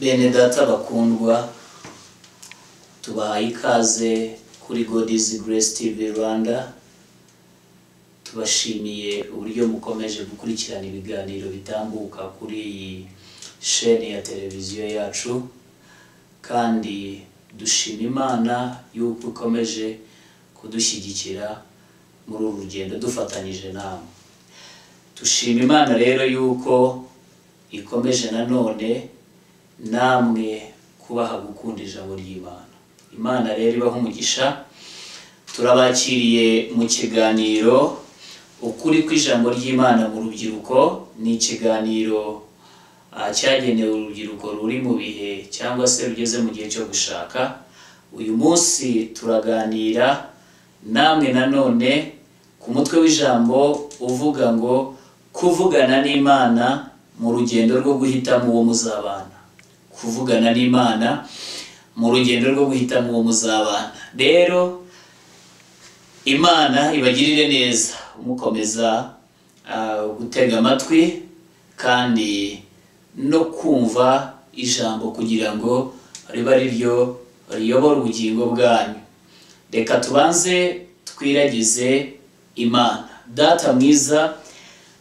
Bene data bakundwa, tubahaye ikaze kuri God is Grace TV Rwanda. Tubashimiye uburyo mukomeje gukurikirana ibiganiro bitambuka kuri iyi chaîne ya televiziyo yacu, kandi dushima Imana yuko ikomeje kudushyigikira muri uru rugendo dufatanyije namwe. Dushima Imana rero yuko ikomeje nanone namwe kubaha gukunda ijambo ry'Imana. Imana rero ibaho umugisha. Turabakiriye mu kiganiro ukuri kw'ijambo ry'Imana mu rubyiruko. Ni ikiganiro cyagenewe urubyiruko ruri mu bihe cyangwa se rugeze mu gihe cyo gushaka. Uyu munsi turaganira namwe nanone ku mutwe w'ijambo uvuga ngo kuvugana n'Imana mu rugendo rwo guhitamo uwo muzabana. Kuvugana n'Imana mu rugendo rwo guhitamo uwo muzabana. Rero Imana ibagirire neza mukomeza gutega amatwi kandi no kumva ijambo kugira ngo riba ryo riyobora ubugingo bwanyu. Reka tubanze twiragize Imana. Data mwiza,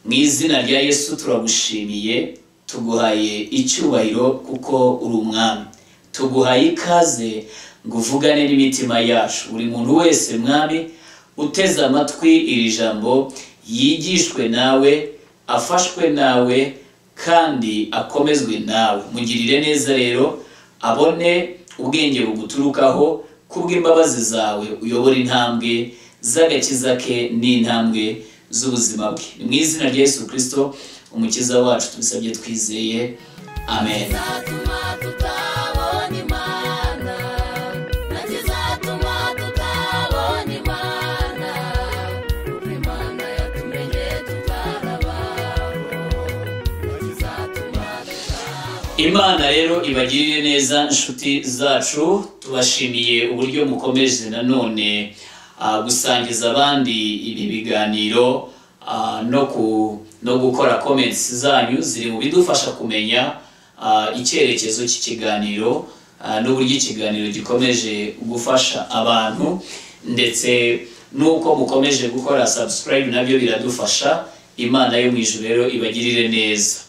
mu izina rya Yesu turagushimiye, tuguhaye icyubahiro kuko uri umwami. Tuguhaye ikaze ngo uvugane n'imitima yacu. Buri muntu wese mwami uteze amatwi iri jambo yigishwe nawe, afashwe nawe kandi akomezwe nawe. Mugirire neza rero, abone ubwenge buguturukaho kubw'imbabazi zawe, uyobora intambwe z'agakiza ke n'intambwe z'ubuzima bwe. Ni mu izina rya Yesu Kristo umukiza wacu tubisabye twizeye, amen. Imana rero ibagirire neza inshuti zacu. Tubashimiye uburyo mukomeje nanone gusangiza abandi ibi biganiro no gukora comments zanyu ziri mu bidufasha kumenya icyerekezo cy'ikiganiro n'uburyo ikiganiro gikomeje gufasha abantu, ndetse nuko mukomeje gukora subscribe nabyo biradufasha. Imana yo mu ijuru rero ibagirire neza.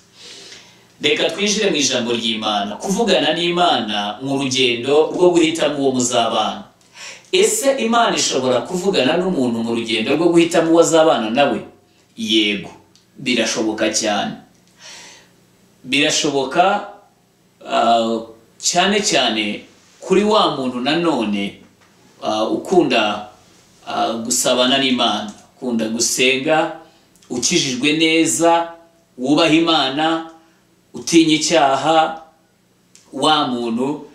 Reka twinjire mu ijambo ry'Imana. Kuvugana n'Imana mu rugendo rwo guhitamo uwo muzabana. Ese Imana ishobora kuvugana n'umuntu mu rugendo rwo guhitamo uwo azabana nawe? Yego, birashoboka cyane. Birashoboka cyane cyane kuri wa muntu nanone ukunda gusabana n'Imana, ukunda gusenga, ukijijwe neza, wubaha Imana, utinya icyaha. Wa muntu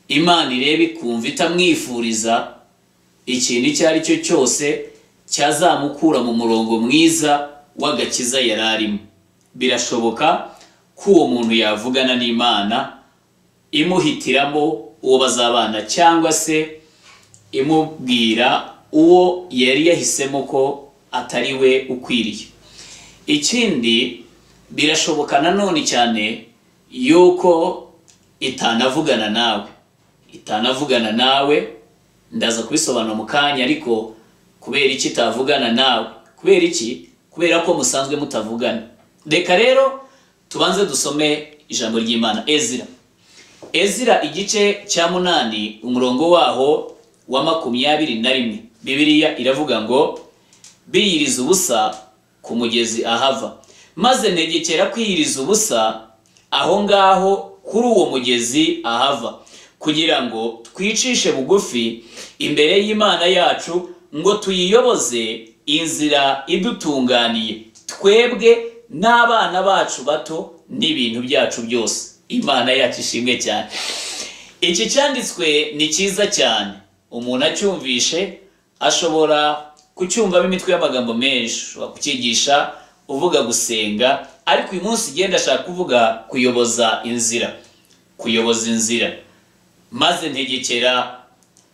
Imana ireba ikumva itamwifuriza ikintu icyo ari cyo cyose cyazamukura mu murongo mwiza w'agakiza yari arimo. Birashoboka ko uwo muntu yavugana n'Imana imuhitiramo uwo bazabana, cyangwa se imubwira uwo yari yahisemo ko atari we ukwiriye. Ikindi, birashoboka nanone cyane yuko itanavugana nawe. Ndaza kubisobanura mu kanya, ariko kubera iki itavugana nawe? Kubera iki? Kubera ko musanzwe mutavugana. Reka rero tubanze dusome ijambo ry'Imana. Ezira igice cya 8 umurongo waho wa 21. Bibiliya iravuga ngo biyiriza ubusa ku mugezi Ahava, maze ntegekera kwiyiriza ubusa aho ngaho kuri uwo mugezi Ahava, kugira ngo twicishe bugufi imbere y'Imana yacu ngo tuyiyoboze inzira idutunganiye, twebwe n'abana bacu bato n'ibintu byacu byose. Imana yacu ishimwe cyane. Iki cyanditswe ni cyiza cyane. Umuntu acyumvishe ashobora kucyumvamo imitwe y'amagambo menshi, ushobora kucyigisha uvuga gusenga, ariko uyu munsi igenda ashaka kuvuga kuyoboza inzira. Maze ntegekera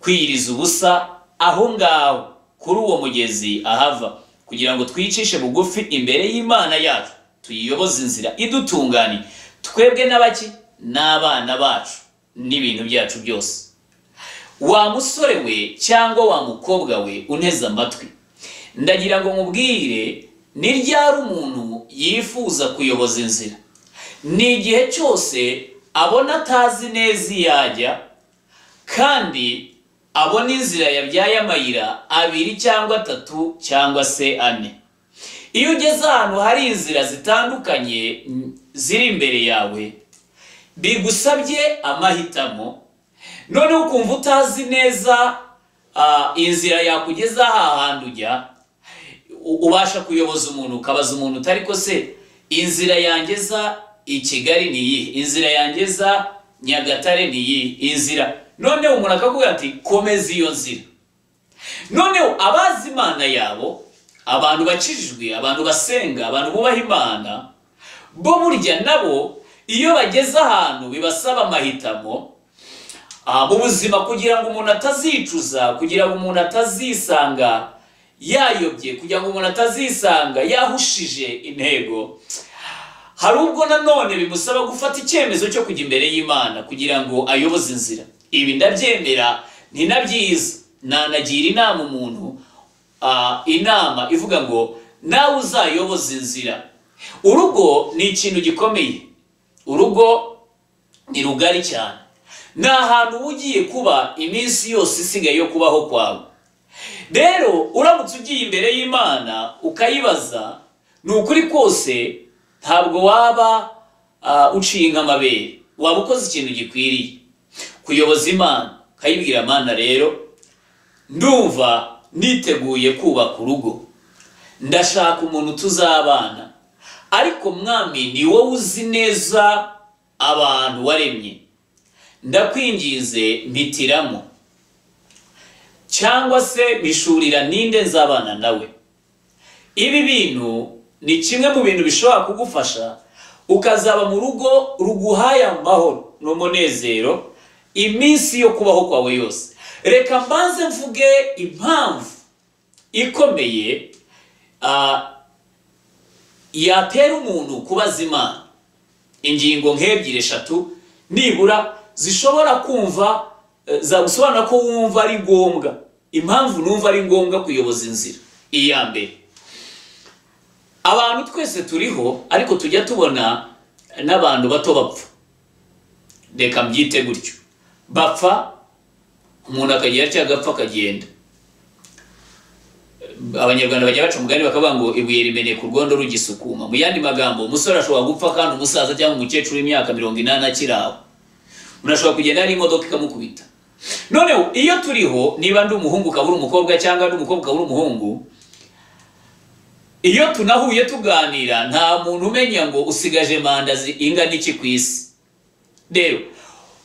kwiyiriza ubusa aho ngaho kuri uwo mugezi Ahava, kugira ngo twicishe bugufi imbere y'Imana yacu tuyiyoboze inzira idutunganiye, twebwe n'abaki n'abana bacu n'ibintu byacu byose. Wa musore we cyangwa wa mukobwa we unteze amatwi, ndagira ngo nkubwire, ni ryari umuntu yifuza kuyoboza inzira? Ni igihe cyose abona atazi neza iyajya, kandi abona inzira yabyaye amayira abiri cyangwa atatu cyangwa se ane. Iyo ugeze ahantu hari inzira zitandukanye ziri imbere yawe, bigusabye amahitamo, noneho ukumva utazi neza inzira yakugeza ahantu ujya, ubasha kuyoboza umuntu, ukabaza umuntu utari ko se inzira yangeza i Kigali ni iyi, inzira yangeza Nyagatare ni iyi inzira, noneho umuntu akakubwira ati komeza iyo nzira. Noneho abazi Imana yabo, abantu bakijijwe, abantu basenga, abantu bubaha Imana, bo burya nabo iyo bageze ahantu bibasaba amahitamo mu buzima, kugira ngo umuntu atazicuza, kugira ngo umuntu atazisanga yayobye, kugira ngo umuntu atazisanga yahushije intego, hari ubwo nanone bimusaba gufata icyemezo cyo kujya imbere y'Imana kugira ngo ayoboze inzira. Ibi ndabyemera, ni na byiza. Nanagira inama umuntu, inama ivuga ngo nawe uzayoboze inzira. Urugo ni ikintu gikomeye, urugo ni rugari cyane, ni ahantu ugiye kuba iminsi yose isigaye yo kubaho kwawe. Rero uramutse ugiye imbere y'Imana ukayibaza, ni ukuri kose ntabwo waba uciye nk'amabere, waba ukoze ikintu gikwiriye. Kuyoboza Imana, ukayibwira Mana, rero ndumva niteguye kubaka urugo, ndashaka umuntu tuzabana, ariko Mwami ni wowe uzi neza abantu waremye, ndakwinginze mpitiramo, cyangwa se bishurira ninde nzabana nawe. Ibi bintu ni kimwe mu bintu bishobora kugufasha ukazaba mu rugo ruguhaye amahoro n'umunezero iminsi yo kubaho kwawe yose. Reka mbanze mvuge impamvu ikomeye yatera umuntu kubaza Imana, ingingo nk'ebyiri eshatu nibura zishobora kumva, zagusobanura ko wumva ari ngombwa, impamvu numva ari ngombwa kuyoboza inzira. Iya mbere, abantu twese turiho, ariko tujya tubona n'abantu bato bapfa. Reka mbyite gutyo, bapfa, umuntu akagira cyangwa agapfa akagenda. Abanyarwanda bajya baca umugani bakavuga ngo ibuye rimeneye ku rwondo rugisukuma. Mu yandi magambo, umusore ashobora gupfa kandi umusaza cyangwa umukecuru w'imyaka 80 akiri aho. Unashobora kugenda ari imodoka ikamukubita. Noneho iyo turiho, niba ndi umuhungu kabura umukobwa cyangwa ndi umukobwa kabura umuhungu, iyo tunahuye tuganira, nta muntu umenya ngo usigaje manda ingana iki ku isi. Rero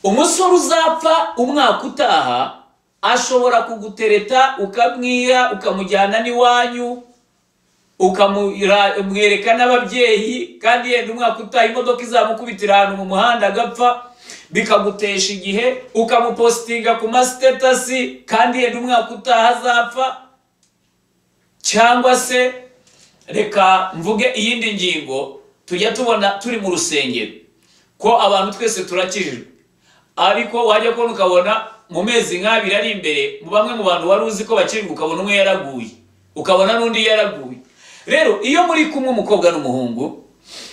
umusore uzapfa umwaka utaha ashobora kugutereta, ukamwira, ukamujyana n'iwanyu, ukamwereka n'ababyeyi, kandi yenda umwaka utaha imodoka izamukubitira ahantu mu muhanda agapfa, bikagutesha igihe, ukamupostinga ku mastatasi, kandi yenda umwaka utaha azapfa. Cyangwa se reka mvuge iyindi ngingo tujya tubona turi mu rusengero, ko abantu twese turakijijwe, ariko wajya kubona ukabona mu mezi nk'abiri ari imbere, mu bamwe mu bantu wari uzi ko bakijijwe ukabona umwe yaraguye, ukabona n'undi yaraguye. Rero iyo muri kumwe umukobwa n'umuhungu,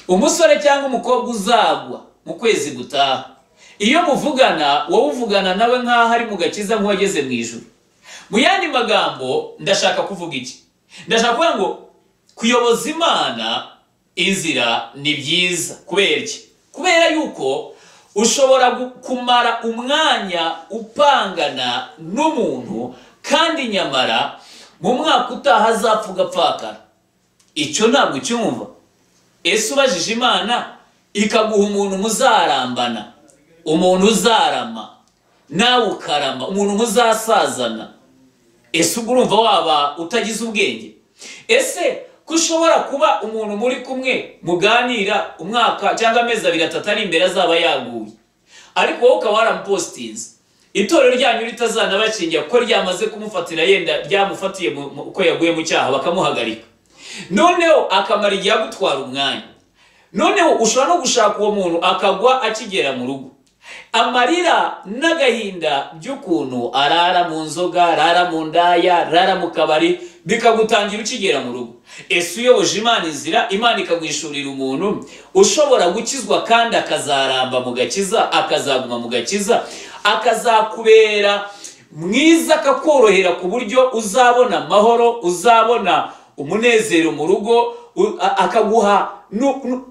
umusore cyangwa umukobwa uzagwa mu kwezi gutaha, iyo muvugana, wowe uvugana nawe nk'aho ari mu gakiza nk'uwageze mu ijuru. Mu yandi magambo ndashaka kuvuga iki? Ndashaka kuvuga ngo kuyoboza Imana inzira ni byiza. Kubera iki? Kubera yuko ushobora kumara umwanya upangana n'umuntu, kandi nyamara mu mwaka utaha azapfa ugapfakara. Icyo ntabwo ucyumva. Ese ubajije Imana ikaguha umuntu muzarambana, umuntu uzarama nawe ukarama, umuntu muzasazana, ese ubwo urumva waba utagize ubwenge? Ese ko ushobora kuba umuntu muri kumwe muganira umwaka cyangwa amezi 2-3 ari imbere azaba yaguye, ariko wowe ukaba waramupostinze, itorero ryanyu ritazanabakingira ko ryamaze kumufatira, yenda ryamufatiye uko yaguye mu cyaha bakamuhagarika, noneho akamara igihe agutwara umwanya, noneho ushobora no gushaka uwo muntu akagwa akigera mu rugo. Amarira n'agahinda by'ukuntu arara mu nzoga, arara mu ndaya, arara mu kabari, bikagutangira ukigera mu rugo. Ese uyoboje Imana inzira, Imana ikagwishurira umuntu ushobora gukizwa kandi akazaramba mu gakiza, akazaguma mu gakiza, akazakubera mwiza, akakorohera ku buryo uzabona amahoro, uzabona umunezero mu rugo, akaguha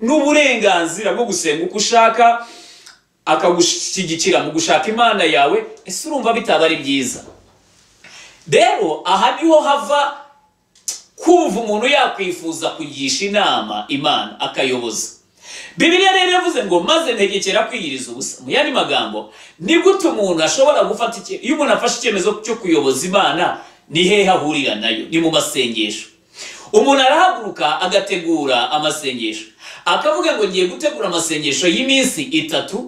n'uburenganzira bwo gusenga uko ushaka, akagushyigikira mu gushaka Imana yawe. Ese urumva bitaba ari byiza? Rero aha niho hava kumva umuntu yakwifuza kugisha inama Imana akayoboza. Bibiliya rero yavuze ngo maze ntegekera kwiyiriza ubusa. Mu yandi magambo, ni gute umuntu ashobora gufata iyo umuntu afashe icyemezo cyo kuyoboza Imana, ni hehe ahurira nayo? Ni mu masengesho. Umuntu arahaguruka agategura amasengesho, akavuga ngo ngiye gutegura amasengesho y'iminsi 3,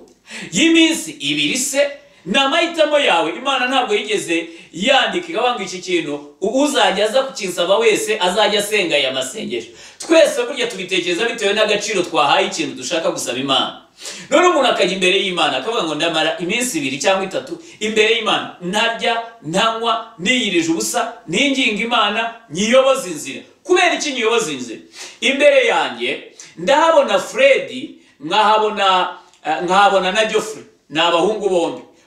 y'iminsi 2 se. Ni amahitamo yawe. Imana ntabwo yigeze yandika ikabanga iki kintu uzajya aza kukinsaba wese azajya asenga aya masengesho. Twese burya tubitekereza bitewe n'agaciro twahaye ikintu dushaka gusaba Imana. None umuntu akajya imbere y'Imana akavuga ngo ndamara iminsi 2 cyangwa 3 imbere y'Imana, ntarya ntanywa, niyirije ubusa, ninginga Imana nyiyoboza inzira. Kubera iki nyiyoboza inzira? Imbere yanjye ndahabona Fred, nkahabona na Geoffrey. Ni abahungu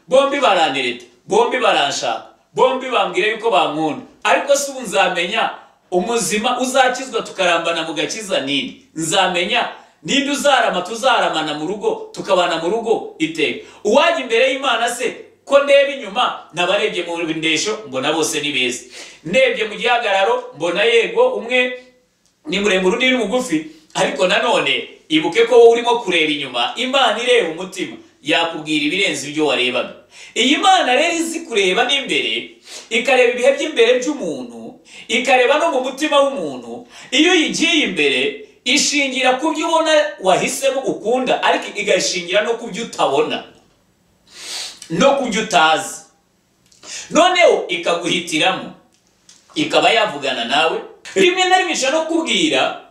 bombi baranereta, bombi baranshaka, bombi bambwira yuko bankunda. Ariko se ubu nzamenya umuzima uzakizwa tukarambana mu gakiza nini? Nzamenya ninde uzarama tuzaramana mu rugo tukabana mu rugo iteka? Uwajya imbere y'Imana se ko ndeba inyuma nabarebye mu ndesho mbona bose ni beza, ndebye mu gihagararo mbona yego umwe ni muremure undi ni mugufi, ariko nanone ibuke ko wowe urimo kureba inyuma, Imana ireba umutima yakubwira ibirenze ibyo warebaga. Iyi Mana rero izi kureba n'imbere, ikareba ibihe by'imbere by'umuntu, ikareba no mu mutima w'umuntu. Iyo yigiye imbere ishingira ku byo ubona wahisemo ukunda, ariko igashingira no ku byo utabona no ku byo utazi. Noneho ikaguhitiramo, ikaba yavugana nawe. Rimwe na rimwe ishobora no kubwira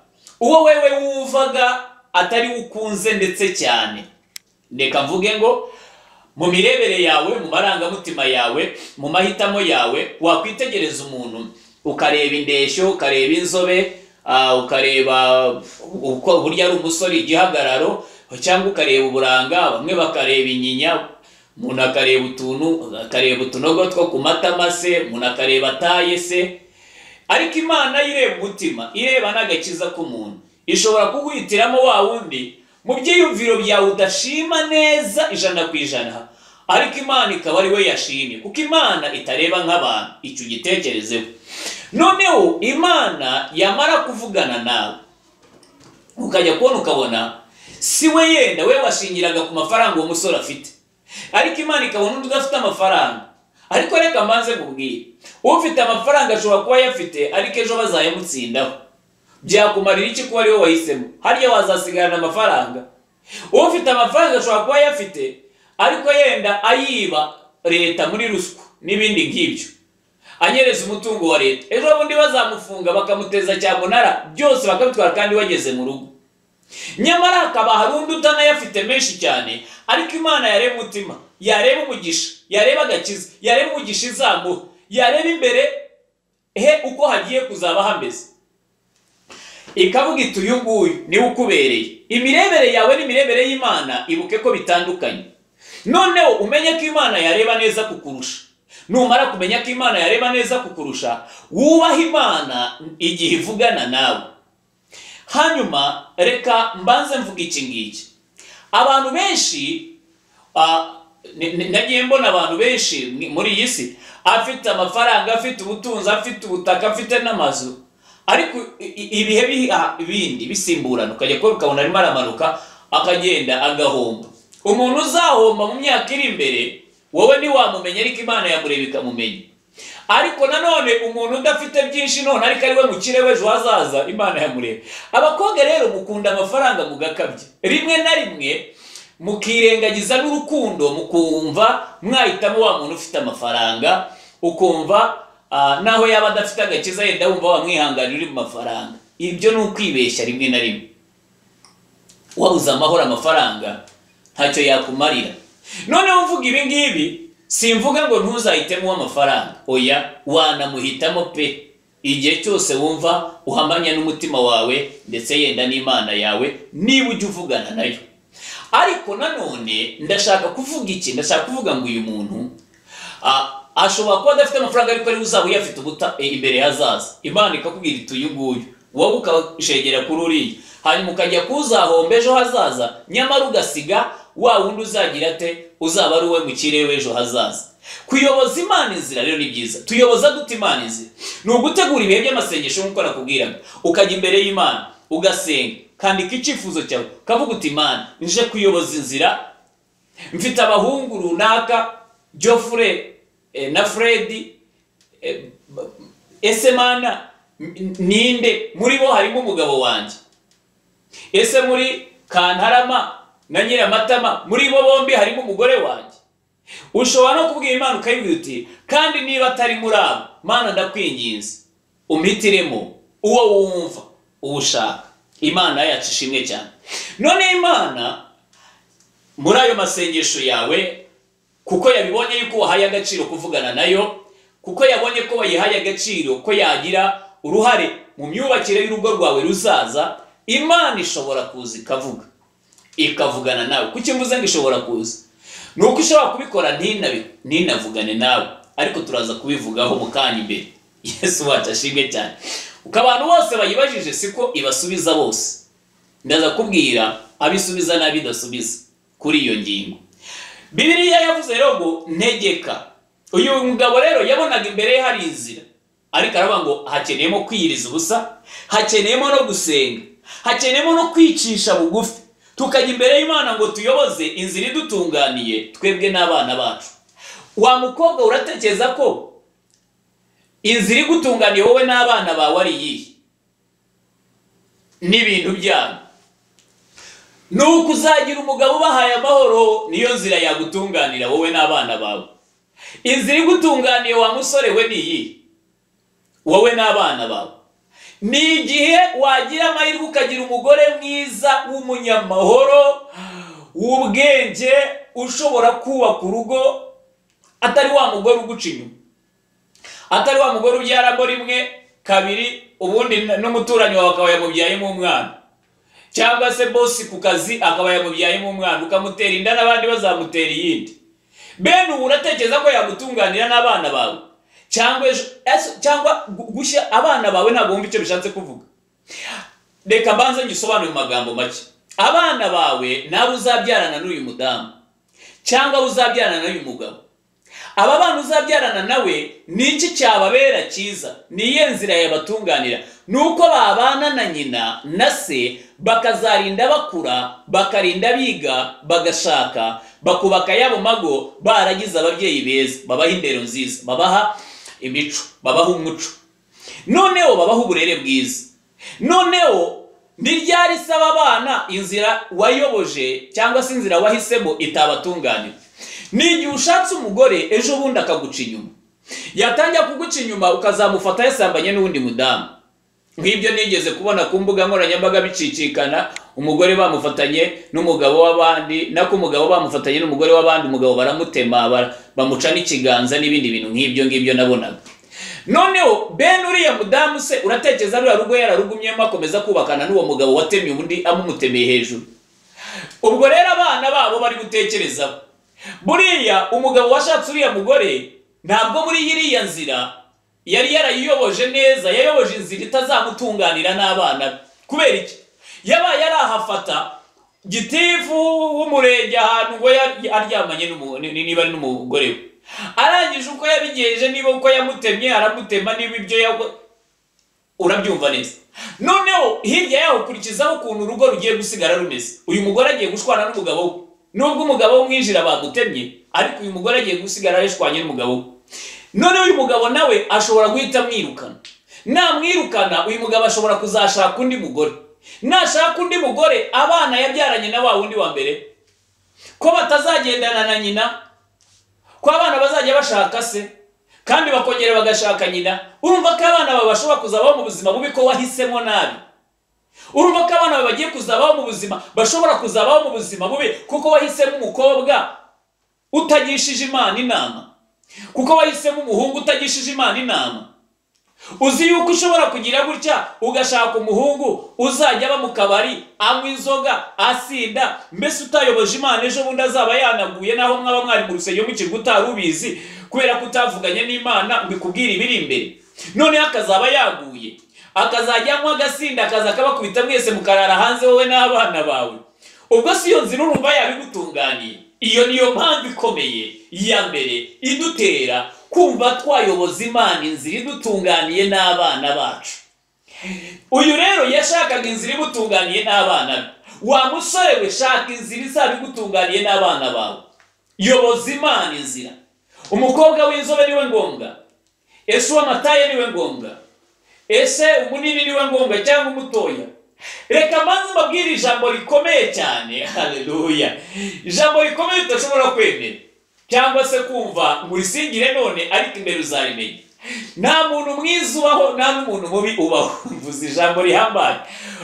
uwo wewe wumvaga atari ukunze ndetse cyane. Ndeka mvuge ngo mu mirebere yawe, mu marangamutima yawe, mu mahitamo yawe, wakwitegereza umuntu ukareba indeshyo, ukareba inzobe, ukareba uko burya ari umusore, igihagararo, cyangwa ukareba uburanga. Bamwe bakareba inyinya, umuntu akareba utunogo two ku matama se, umuntu akareba ataye se. Ariko Imana ireba umutima, ireba n'agakiza k'umuntu. Ishobora kuguhitiramo wa wundi mu byiyumviro byawe udashima neza 100%, ariko Imana ikaba ari we yashimye, kuko Imana itareba nk'abantu. Icyo gitekerezeho. Noneho Imana yamara kuvugana nawe ukajya kubona ukabona si we yenda we washingiraga ku mafaranga uwo musore afite, ariko Imana ikabona undi udafite amafaranga. Ariko reka mbanze nkubwire, ufite amafaranga ashobora kuba yafite, ariko ejo bazayamutsindaho. Byakumarira iki kuba ariwe wahisemo? Hariya wazasigarana amafaranga. Ufite amafaranga ashobora kuba yafite, ariko yenda ayiba leta muri ruswa n'ibindi nk'ibyo, anyereza umutungo wa leta. Ejo bundi bazamufunga bakamuteza cyamunara, byose bakabitwara kandi wageze mu rugo. Nyamara hakaba hari undi utanayafite menshi cyane, ariko Imana yareba umutima, yareba umugisha, yareba agakiza, yareba umugisha izamuha, yareba imbere uko hagiye kuzaba hameze, ikavuga iti uyu nguyu niwe ukubereye. Imirebere yawe n'imirebere y'Imana ibuke ko bitandukanye. Noneho umenye ko Imana yareba neza kukurusha. Numara kumenya ko Imana yareba neza kukurusha, wubaha Imana igihe ivugana nawe. Hanyuma reka mbanze mvuga iki ngiki. Abantu benshi nagiye mbona abantu benshi muri iyi si afite amafaranga, afite ubutunzi, afite ubutaka, afite n'amazu, ariko ibihe bindi bisimburana ukajya ko ukabona arimo aramanuka akagenda agahomba. Umuntu uzahomba mu myaka iri imbere wowe ntiwamumenya, ariko Imana yamureba ikamumenya. Ariko nanone umuntu udafite byinshi none ariko ari we mukire w'ejo hazaza, Imana yamureba. Abakobwa rero mukunda amafaranga mugakabye, rimwe na rimwe mukirengagiza n'urukundo, mukumva mwahitamo wa muntu ufite amafaranga, ukumva naho yaba adafite agakiza yenda wumva wamwihanganira uri mu mafaranga. Ibyo ni ukwibeshya rimwe na rimwe. wabuze amahoro amafaranga ntacyo yakumarira. Noneho mvuga ibi ngibi simvuga ngo ntuzahitemo amafaranga, oya, wanamuhitamo pe igihe cyose wumva uhamanya n'umutima wawe ndetse yenda n'Imana yawe niba ujya uvugana nayo. Ariko nanone ndashaka kuvuga iki? Ndashaka kuvuga ngo uyu muntu ashobora kuba adafite amafaranga ariko ari uzaba uyafite imbere hazaza. Imana ikakubwira iti uyu nguyu, wowe ukashegera kuri uriya, hanyuma ukajya kuzahomba ejo hazaza, nyamara ugasiga wa wundi uzagira ate, uzaba ari uwe mu kirere ejo hazaza. Kuyoboza Imana inzira rero ni byiza. Tuyoboza dute Imana inzira? Ni ugutegura ibihe by'amasengesho nk'uko nakubwiraga, ukajya imbere y'Imana ugasenga, kandika icyifuzo cyawe, kavuga uti Imana nje kuyoboza inzira, mfite abahungu runaka, Geoffrey na Fred, ese Mana ninde muri bo harimo umugabo wanjye? Ese muri Kantarama na Nyiramatama muri bo bombi harimo umugore wanjye? Ushobora no kubwira Imana ukayibwira uti kandi niba atari muri abo, Mana ndakwinginze umhitiremo uwo wumva uwushaka. Imana yacu ishimwe cyane. None Imana muri ayo masengesho yawe, kuko yabibonye yuko wahaye agaciro kuvugana nayo, kuko yabonye ko wayihaye agaciro ko yagira uruhare mu myubakire y'urugo rwawe ruzaza, Imana ishobora kuza ikavugana nawe. Kuki mvuze ngo ishobora kuza? Nuko ishobora kubikora ntinavugane nawe, ariko turaza kubivugaho mu kanya imbere. Yesu wacu ashimwe cyane. Uko abantu bose bayibajije siko ibasubiza bose. Ndaza kubwira abisubiza n'abidasubiza kuri iyo ngingo. Bibiliya yavuze rero ngo ntegeka. Uyu mugabo rero yabonaga imbere hari inzira, ariko aravuga ngo hakeneyemo kwiyiriza ubusa, hakeneyemo no gusenga, hakeneyemo no kwicisha bugufi, tukajya imbere y'Imana ngo tuyoboze inzira idutunganiye twebwe n'abana bacu. Wa mukobwa uratekereza ko inzira igutunganiye wowe n'abana bawe ari iyihe? N'ibintu byanyu. Nuko uzagira umugabo ubahaye amahoro, niyo nzira yagutunganira wowe n'abana bawe. Inzira igutunganiye wa musore we ni iyihe? Wowe n'abana bawe. Ni igihe wagira amahirwe ukagira umugore mwiza w'umunyamahoro, w'ubwenge, ushobora kubaka urugo, atari wa mugore uguca inyuma, atari wa mugore ubyaramo rimwe kabiri ubundi n'umuturanyi wawe akaba yamubyayemo umwana, cyangwa se bosi ku kazi akaba yamubyayemo umwana, ukamutera inda n'abandi bazamutera iyindi. Bene ubu uratekereza ko yagutunganira n'abana bawe? Cyangwa gushya abana bawe ntabwo wumva icyo bishatse kuvuga. Reka mbanze ngisobanure mu magambo make. Abana bawe nabo uzabyarana n'uyu mudamu, cyangwa uzabyarana n'uyu mugabo. Aba bana uzabyarana nawe ni iki cyababera cyiza? Ni iyihe nzira yabatunganira? Nuko babana na nyina na se, bakazarinda bakura, bakarinda biga, bagashaka, bakubaka yabo mago, baragize ababyeyi beza, babaha indero nziza, babaha imico, babaha umuco, noneho babaha uburere bwiza. Noneho ntiryari saba abana inzira wayoboje cyangwa se inzira wahisemo itabatunganira. N'igihe ushatse umugore ejo bundi akaguca inyuma, yatangira kuguca inyuma ukazamufata yasambanye n'undi mudamu. Nk'ibyo nigeze kubona ku mbuga nkoranyambaga bicicikana, umugore bamufatanye n'umugabo w'abandi, nako umugabo bamufatanye n'umugore w'abandi, umugabo baramutema bamuca n'ikiganza n'ibindi bintu nk'ibyo nabonaga. Noneho bene uriya mudamu se uratekereza ruriya rugo yararugumyemo akomeza kubakana n'uwo mugabo watemye ubundi amumutemeye hejuru? Ubwo rero abana babo bari gutekerezaho. Buriya umugabo washatse uriya mugore ntabwo muri iriya nzira yari yarayiyoboje neza, yayoboje inzira itazamutunganira n'abana. Kubera iki? Yabaye yarahafata gitifu w'umurenge ahantu ngo aryamanye niba ari n'umugore we, arangije uko yabigejeje, niba uko yamutemye aramutema, niba ibyo urabyumva neza. Noneho hirya yaho ukurikizaho ukuntu urugo rugiye gusigara rumeze. Uyu mugore agiye gushwana n'umugabo we, nubwo umugabo w'umwijira bamutemye, ariko uyu mugore agiye gusigara yashwanye n'umugabo we. Noneho uyu mugabo nawe ashobora guhita amwirukana. Namwirukana uyu mugabo ashobora kuzashaka undi mugore. Nashaka undi mugore, abana yabyaranye na wa wundi wa mbere ko batazagendana na nyina, ko abana bazajya bashaka se kandi bakongera bagashaka nyina. Urumva ko abana baba bashobora kuzabaho mu buzima bubi ko wahisemo nabi. urumva ko abana bawe bagiye kuzabaho mu buzima, bashobora kuzabaho mu buzima bubi kuko wahisemo umukobwa utagishije Imana inama, kuko wahisemo umuhungu utagishije Imana inama. Uzi yuko ushobora kugira gutya ugashaka umuhungu uzajya aba mu kabari anywa inzoga asinda, mbese utayoboje Imana ejo bundi azaba yanaguye naho mwaba mwari mu rusengero mukirwa utari ubizi kubera ko utavuganye n'Imana ngo ikubwire ibiri imbere. None akazaba yaguye, akazajya anywa agasinda, akaza akabakubita mwese mukarara hanze wowe n'abana bawe. Ubwo si yo nzira urumva yabigutunganiye. Iyo niyo mpamvu ikomeye ya mbere idutera kumva twayoboza Imana inzira idutunganiye n'abana bacu. Uyu rero yashakaga inzira imutunganiye n'abana be. Wa musore we, shaka inzira izaba igutunganiye n'abana bawe. Yoboza Imana inzira. Umukobwa w'inzobe niwe ngombwa? Ese uw'amataye niwe ngombwa? Ese umunini niwe ngombwa cyangwa umutoya? Reka manze mbabwire ijambo rikomeye cyane. Haleluya. Ijambo rikomeye utashobora kwemera cyangwa se kumva ngo urisingire none, ariko imbere uzarimenya. Nta muntu mwiza ubaho, nta n'umuntu mubi ubaho. Mvuze ijambo rihambaye.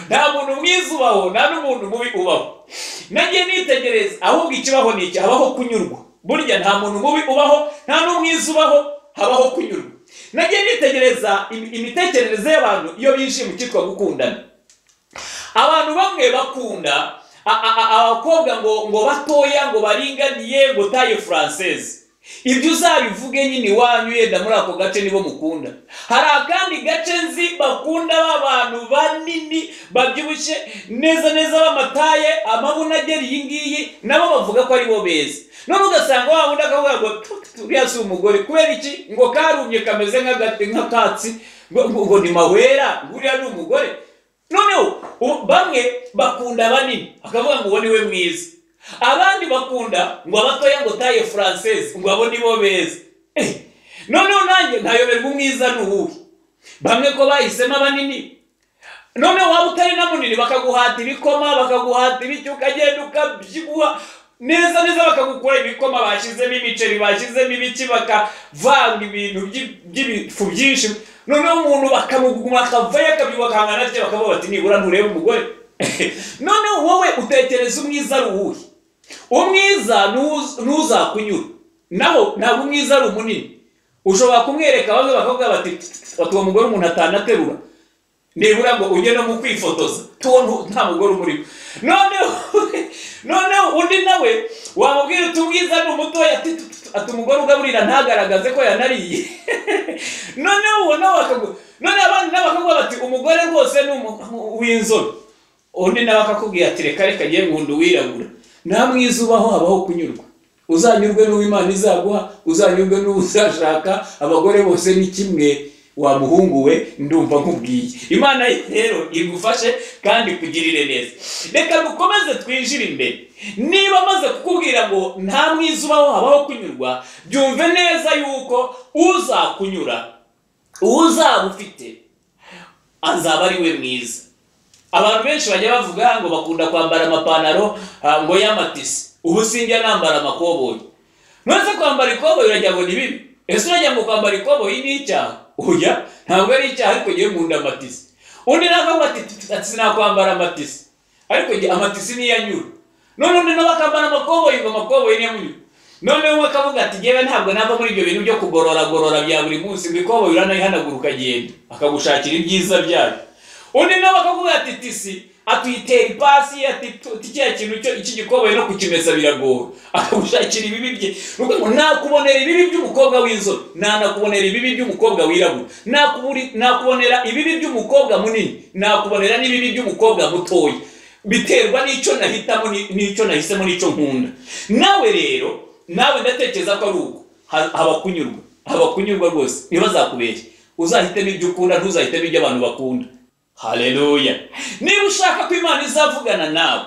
Nta muntu mwiza ubaho, nta n'umuntu mubi ubaho. Nagiye nitegereza, ahubwo ikibaho ni iki? Habaho kunyurwa. Burya nta muntu mubi ubaho, nta n'umwiza ubaho, habaho kunyurwa. Nagiye nitegereza imitekerereze y'abantu iyo binjiye mu cyitwa gukundana. Abantu bamwe bakunda abakobwa ngo batoya, ngo baringaniye, ngo taille française. Ibyo uzabivuge nyine iwanyu, yenda muri ako gace nibo mukunda. Hari akandi gace nzi bakunda b'abantu banini babyibushye neza neza b'amataye, amabuno agera iyi ngiyi, nabo bavuga ko ari bo beza. None ugasanga wa wundi akavuga ngo uriya si umugore. Kubera iki? Ngo karumye kameze nk'akatsi, ngo ni mahwera, ngo uriya ni umugore. Noneho bamwe bakunda banini, akavuga ngo uwo niwe mwiza. Abandi bakunda ngo abatoya, ngo taille française, ngo abo nibo beza. Noneho nanjye ntayoberwa umwiza n'uwuhe. Bamwe ko bahisemo abanini, noneho waba utari na munini bakaguhata ibikoma, bakaguhata ibicyo, ukagenda ukabyibuha neza neza, bakagukura ibikoma bashyizemo imiceri, bashyizemo ibiki, bakavanga ibintu by'ibifu byinshi. Noneho umuntu bakamuguma akavayo akabyibuha akangana atyo, bakavuga bati nibura nturebe umugore. Noneho wowe utekereza umwiza ari uwuhe? Umwiza ntuzakunyura. Naho ntabwo umwiza ari umunini. Ushobora kumwereka bamwe bakavuga bati uwo mugore umuntu atanaterura, nibura ngo ujye no mu kwifotoza tuwo nta mugore umurimo. Noneho undi nawe wamubwira uti umwiza ni umutoya, ati umugore ugaburira ntagaragaze ko yanariye. Noneho uwo nawe bakavuga, none abandi nabo bakavuga bati umugore rwose ni w'inzobe. Undi nawe akakubwira ati reka reka ngiye nkunda uwirabura. Nta mwiza ubaho, habaho kunyurwa. Uzanyurwe n'Imana izaguha, uzanyurwe n'uzashaka. Abagore bose ni kimwe, wa muhungu we, ndumva nkubwiye. Imana rero igufashe kandi kugirire neza. Reka dukomeze twinjire imbere. Niba maze kukubwira ngo nta mwiza ubaho, habaho kunyurwa, byumve neza yuko uzakunyura, uzaba ufite, azaba ari we mwiza. Abantu benshi bajya bavuga ngo bakunda kwambara amapantaro ngo y'amatisi. Ubu sinjya nambara amakoboyi. None kwambara ikoboyi urajya ngo ni bibi? Ese urajya ngo kwambara ikoboyi ni icyaha? Oya, ntabwo ari icyaha, ariko ngiye nkunda amatisi. Undi nakavuga ati sinakwambara amatisi, ariko ngiye amatisi niyo anyura. None undi nawe akambara amakoboyi ngo amakoboyi niyo anyura. None we akavuga ati ngewe ntabwo nava muri ibyo bintu byo kugorora bya buri munsi, ngo ikoboyi uranayihanagura ukagenda, akagushakira ibyiza byayo. Undi nawe akavuga ati tisi atuyitera ipasi, ati kiya kintu cyo iki gikoboye no kukimesa biragora, akagushakira ibibi bye. Nuko ngo nakubonera ibibi by'umukobwa w'inzobe, nakubonera ibibi by'umukobwa wirabura, nakubonera ibibi by'umukobwa munini, nakubonera n'ibibi by'umukobwa mutoya. Biterwa n'icyo nahitamo, n'icyo nahisemo, n'icyo nkunda. Nawe rero, nawe ndatekereza ko ari uko haba kunyurwa rwose. Ntibazakubeshye, uzahitemo ibyo ukunda, ntuzahitemo ibyo abantu bakunda. Haleluya. Niba ushaka ko Imana izavugana nawe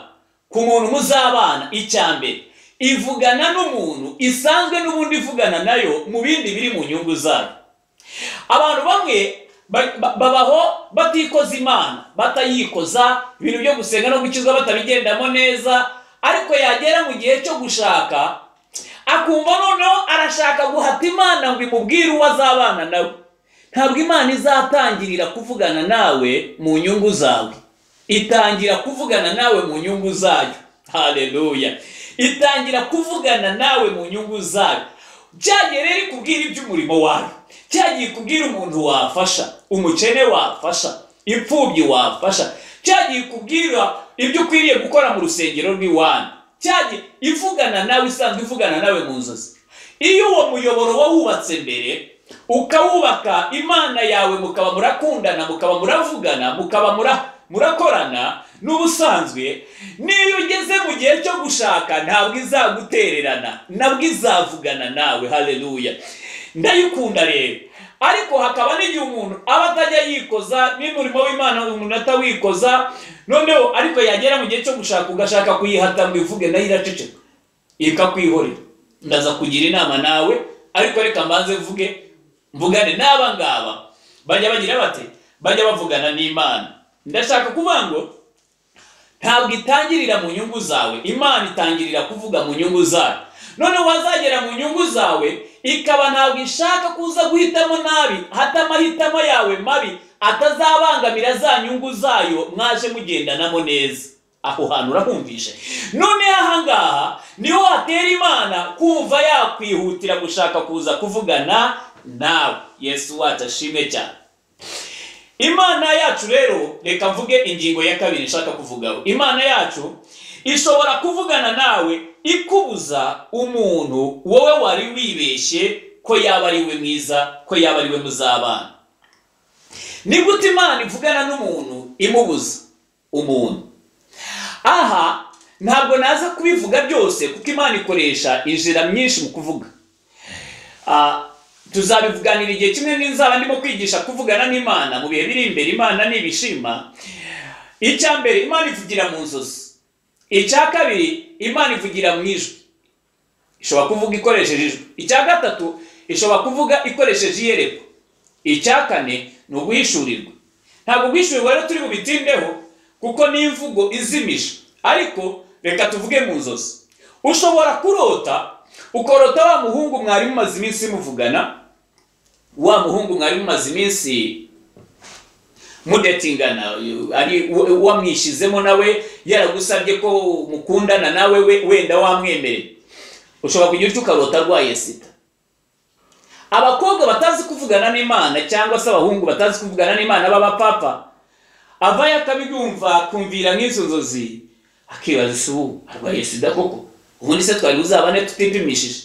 ku muntu muzabana, icyambere ivugana n'umuntu isanzwe n'ubundi ivugana nayo mu bindi biri mu nyungu zayo. Abantu bamwe babaho batikoza Imana, batayikoza, ibintu byo gusenga no gukizwa batabigendamo neza, ariko yagera mu gihe cyo gushaka akumva noneho arashaka guhata Imana ngo imubwire uwo azabana nawe. Ntabwo Imana izatangirira kuvugana nawe mu nyungu zawe. itangira kuvugana nawe mu nyungu zayo. Haleluya. Itangira kuvugana nawe mu nyungu zayo. Cyagiye rero ikubwira iby'umurimo wawe, cyagiye ikubwira umuntu wafasha, umukene wafasha, imfubyi wafasha, cyagiye ikubwira ibyo ukwiriye gukora mu rusengero rw'iwanyu, cyagiye ivugana nawe, isanzwe ivugana nawe mu nzozi. Iyo uwo muyoboro wawubatse mbere, ukawubaka Imana yawe, mukaba murakundana, mukaba muravugana, mukaba murakorana n'ubusanzwe, niyo ugeze mu gihe cyo gushaka ntabwo izagutererana, nabwo izavugana nawe. Haleluya. Ndayikunda rero. Ariko hakaba n'igihe umuntu aba atajya yikoza n'umurimo w'Imana, umuntu atawikoza, noneho ariko yagera mu gihe cyo gushaka, ugashaka kuyihata ngo ivuge, nayo iraceceka ikakwihorera. Ndaza kugira inama nawe, ariko reka mbanze mvugane n'aba ngaba bajya bagira bate, bajya bavugana n'Imana. Ndashaka kuvuga ngo ntabwo itangirira mu nyungu zawe, Imana itangirira kuvuga mu nyungu zayo. None wazagera mu nyungu zawe ikaba ntabwo ishaka kuza guhitamo nabi, hata amahitamo yawe mabi atazabangamira za nyungu zayo mwaje mugendanamo neza. Aho hantu urahumvishe. None ahangaha niho hatera Imana kumva yakwihutira gushaka kuza kuvugana nawe. Yesu wacu ashimwe cyane. Imana yacu rero, reka mvuge ingingo ya kabiri nshaka kuvugaho. Imana yacu ishobora kuvugana nawe ikubuza umuntu wowe wari wibeshye ko yaba ari we mwiza, ko yaba ari we muzabana. Ni gute Imana ivugana n'umuntu imubuza umuntu? Aha ntabwo naza kubivuga byose kuko Imana ikoresha inzira nyinshi mu kuvuga. Tuzabivuganira igihe kimwe n'inzaba ndimo kwigisha kuvugana n'Imana mu bihe biri imbere. Imana nibishima. Icya mbere, Imana ivugira mu nzozi. Icya kabiri, Imana ivugira mu ijwi. Ishobora kuvuga ikoresheje ijwi. Icya gatatu, ishobora kuvuga ikoresheje iyerekwa. Icya kane ni uguhishurirwa. Ntabwo guhishurirwa rero turi bubitindeho kuko ni imvugo izimije, ariko reka tuvuge mu nzozi. Ushobora kurota, ukorota wa muhungu mwari mumaze iminsi muvugana, wa muhungu mwari mumaze iminsi mudetingana, ari wamwishizemo nawe yaragusabye ko mukundana, nawe wenda wamwemereye. Ushobora kugira icyo ukarota arwaye sida. Abakobwa batazi kuvugana n'Imana cyangwa se abahungu batazi kuvugana n'Imana b'abapapa, avaye akabyumva kumvira nk'izo nzozi, akibaza se ubu arwaye sida koko? Ubundi se twari buzabane tutipimishije?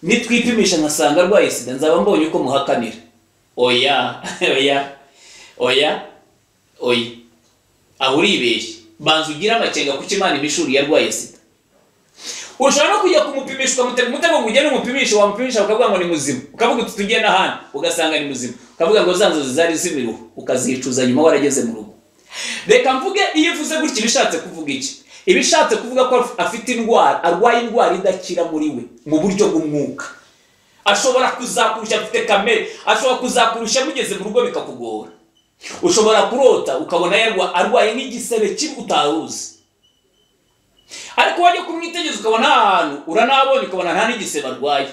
Nitwipimisha nkasanga arwaye sida, nzaba mbonye uko muhakanira. Oya, oya, oya, oya. Aho uribeshye. Banza ugira amakenga kuko Imana imishuri yarwaye sida. Ushobora no kujya kumupimisha ukamutega umutego ngo ugende umupimishe, wamupimisha ukavuga ngo ni muzima, ukavuga uti tugiye n'ahandi, ugasanga ni muzima, ukavuga ngo za nzozi zari zimiruho, ukazicuza nyuma warageze mu rugo. Reka mvuge, iyo uvuze gutya bishatse kuvuga iki? Ibishatse kuvuga ko afite indwara, arwaye indwara idakira muri we mu buryo bw'umwuka. Ashobora kuzakurusha, afite kamere, ashobora kuzakurusha mugeze mu rugo bikakugora. Ushobora kurota ukabona arwaye nk'igisebe kibi utaruzi, ariko wajya kumwitegereza ukabona ahantu uranabonye ukabona nta n'igisebe arwaye.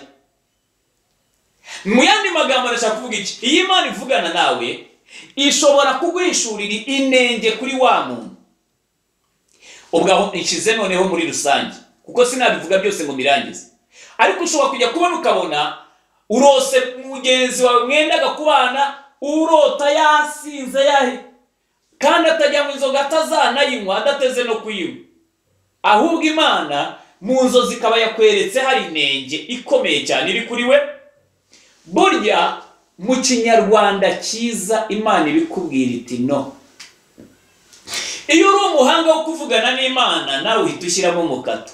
Mu yandi magambo ndashaka kuvuga iki? Iyi Imana ivugana nawe ishobora kuguhishurira inenge kuri wa muntu. Ubwo nishize noneho muri rusange kuko sinabivuga byose ngo mirangize, ariko ushobora kujya kubona ukabona urose mugenzi wawe mwendaga kubana, urota yasinze yahe kandi atajya mu inzoga, atazanayinywa, adateze no kuyinywa. Ahubwo Imana mu nzozi ikaba yakweretse hari inenge ikomeye cyane iri kuri we. Burya mu Kinyarwanda cyiza Imana ibikubwira iti no. Iyo uri umuhanga wo kuvugana n'Imana, nawe uhita ushyiramo umukato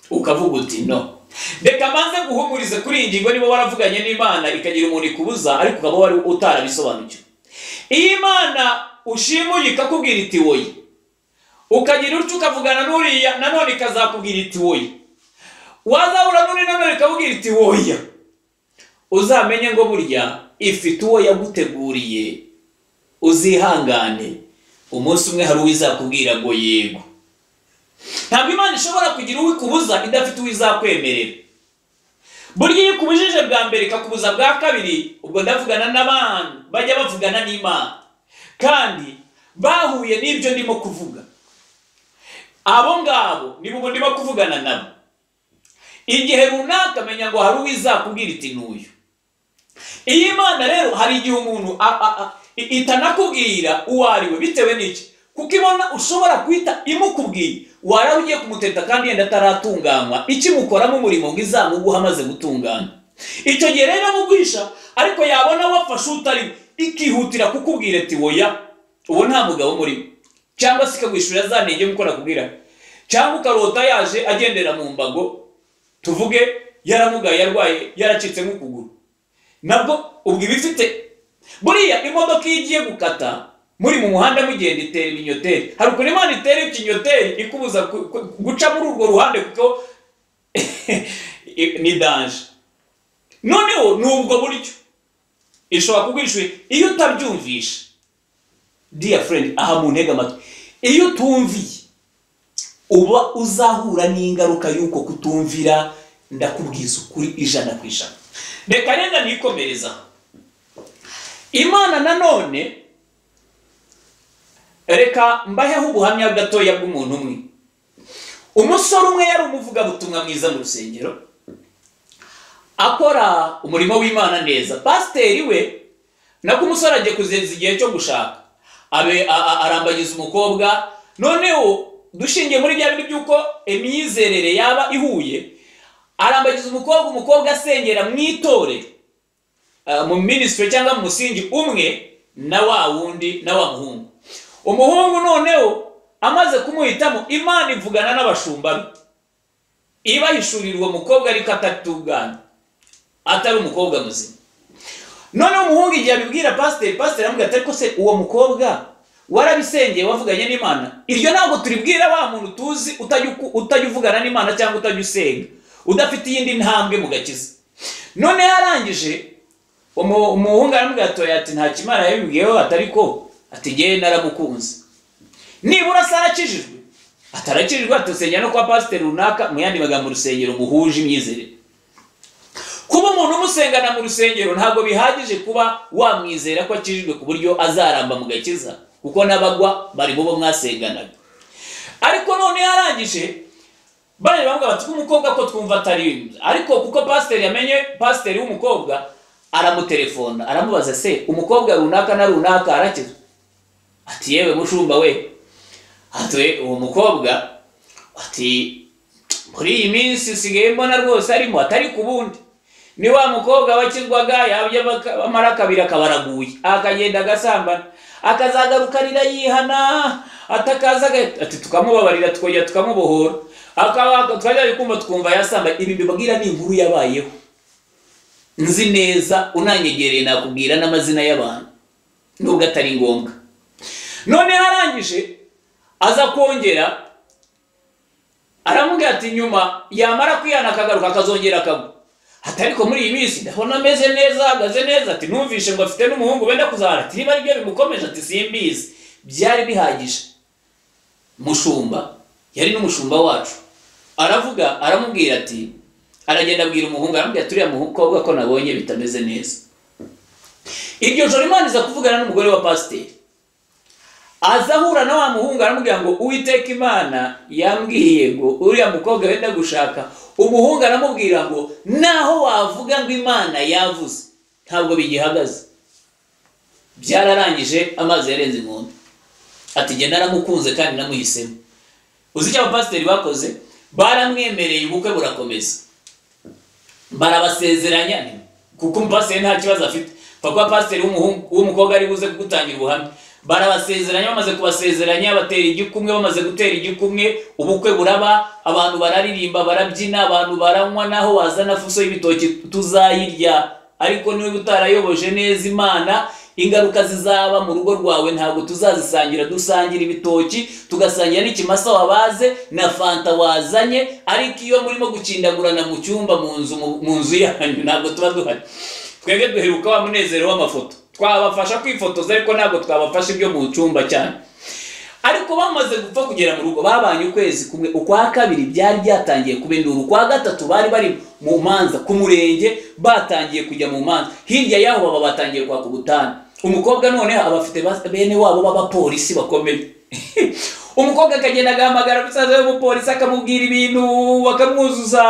ukavuga uti no. Reka manze guhumurize kuri iyi ngingo, niba waravuganye n'Imana ikagira umuntu ikubuza ariko ukaba wari utarabisobanukiwe. Iyi Imana ushimuye ikakubwira iti woye, ukagira utyo ukavugana n'uriya nanone ikazakubwira iti woye, wazabura n'uri nanone ikakubwira iti woya, uzamenye ngo burya ifite uwo yaguteguriye. Uzihangane, umunsi umwe hari uwizakubwira ngo yego. Ntabwo Imana ishobora kugira uwo ikubuza idafite uwizakwemerera. Burya iyo ikubujije bwa mbere ikakubuza bwa kabiri, ubwo ndavugana n'abantu bajya bavugana n'Imana, kandi bahuye n'ibyo ndimo kuvuga, abo ngabo nibo ndimo kuvugana nabo. Igihe runaka menya ngo hari uwizakubwira iti n'uyu. Iyi Imana rero hari igihe umuntu itanakubwira uwo ari we bitewe n'iki, kuko ibona ushobora kwita imukubwiye waraho ugiye kumuteta kandi yenda ataratunganywa, ikimukoramo umurimo ngo izamuguha amaze gutungana. Icyo gihe rero amuguhisha, ariko yabona wafashe utari ikihutira kukubwira ati woya uwo nta mugabo muri, cyangwa se ikagwishura za ntege nk'uko nakubwira, cyangwa ukarota yaje agendera mu mbago, tuvuge yaramugaye yarwaye yaracitse nk'ukuguru, nabwo ubwo ibifite buriya imodoka igiye gukata muri mu muhanda mugenda itera ibinyoteri, hari ukuntu Imana itera ikinyoteri ikubuza guca muri urwo ruhande kuko ni danger. Noneho nubwo buryo ishobora kugwishura iyo utabyumvisha. Dear friend, aha mu ntega amatwi, iyo utumviye uba uzahura n'ingaruka y'uko kutumvira. Ndakubwiza ukuri 100%. Reka renda nikomereza. Imana nanone, reka mbaheho ubuhamya gatoya bw'umuntu umwe. Umusore umwe yari umuvuga butumwa mwiza mu rusengero, akora umurimo w'Imana neza. Pasiteri we nako umusore agiye kuzenza igihe cyo gushaka, arambagiza umukobwa. Noneho dushingiye muri bya bindi by'uko imyizerere yaba ihuye, arambagiza umukobwa asengera mu itorero, mu ministry cyangwa mu musingi umwe na wa wundi na wa muhungu. Umuhungu noneho amaze kumuhitamo, Imana ivugana n'abashumba be ibahishurira uwo mukobwa ariko atatugana, atari umukobwa muzima. Noneho umuhungu igihe abibwira pasiteri aramubwira ati ariko se uwo mukobwa warabisengeye wavuganye n'Imana? Iryo ntabwo turibwira wa muntu tuzi utajya uvugana n'Imana cyangwa utajya usenga, udafite iyindi ntambwe mu gakiza. None yarangije umuhungu aramubwira ati nta kimana yabibwiyeho, atariko ati ngewe naramukunze. Nibura se arakijijwe? Atarakijijwe, atusengera no kwa pasiteri runaka, mu yandi magambo urusengero muhuje imyizerere. Kuba umuntu umusengana mu rusengero ntabwo bihagije kuba wamwizera ko akijijwe ku buryo azaramba mu gakiza, kuko n'abagwa bari bo mwasenganaga. Ariko none yarangije bari bamwe bati umukobwa ko twumva atari, ariko kuko pasiteri yamenye, pasiteri w'umukobwa aramutelefona aramubaza se umukobwa runaka na runaka arakizwa? Ati yewe mushumba we, ati uwo mukobwa ati muri iyi minsi sigaye mbona rwose arimo, atari kubundi ni wa mukobwa wakizwaga yabye amara kabiri akabaraguye akagenda agasambana akazagarukarira yihana atakaza ati tukamubabarira tukongera tukamubohora akaba twajya kumva twumva yasamba. Ibi bibabwira ni inkuru yabayeho nzi neza, unanyegereye nakubwira n'amazina y'abantu nubwo atari ngombwa. None harangije aza kongera aramubwira ati nyuma yamara kwihana akagaruka akazongera akagwa. Atariko muri iyi minsi ndabona ameze neza, ahagaze neza. Ati numvishe ngo afite n'umuhungu benda kuzahara. Ati niba ari byo bimukomeje, ati simbizi. Byari bihagije. Mushumba yari n'umushumba wacu aravuga, aramubwira ati, aragenda abwira umuhungu, aramubwira turiya mukobwa ko nabonye bitameze neza. Iryo joro Imana iza kuvugana n'umugore wa pasiteri, azahura na wa muhungu aramubwira ngo Uwiteka Imana yambwiye ngo uriya mukobwa wenda gushaka. Umuhungu aramubwira ngo naho wavuga ngo Imana yavuze ntabwo bigihagaze. Byararangije amazi yarenze inkombe. Ati genda naramukunze kandi namuhisemo. Uzi icyo abapasiteri bakoze? Baramwemereye, ubukwe burakomeza. Barabasezeranya kuko umupasiteri nta kibazo afite. Papa pasiteri w'umukobwa ari buze kugutangira ubuhamya. Barabasezeranya, bamaze kubasezeranya batera igikumwe, bamaze gutera igikumwe ubukwe buraba, abantu bararirimba barabyina, abantu baranywa, naho wazana fuso y'ibitoki tuzayirya. Ariko niwe utarayoboje neza Imana, ingaruka zizaba mu rugo rwawe ntabwo tuzazisangira. Dusangira ibitoki, tugasangira n'ikimasa wabaze na fanta wazanye, ariko iyo murimo gukindagurana mu cyumba mu nzu yanyu ntabwo tuba duhari. Twebwe duheruka wa munezero w'amafoto, twabafasha kwifotoza ariko ntabwo twabafasha ibyo mu cyumba cyane. Ariko bamaze gupfa kugera mu rugo, babanye ukwezi kumwe, ukwa kabiri byari byatangiye kubendura, ukwa gatatu bari bari mu manza ku murenge, batangiye kujya mu manza, hirya yaho baba batangiye kwa kubutana. umukobwa none abafite bene wabo b'abapolisi bakomeye umukobwa akagenda agahamagara musaza w'umupolisi akamubwira ibintu akamwuzuza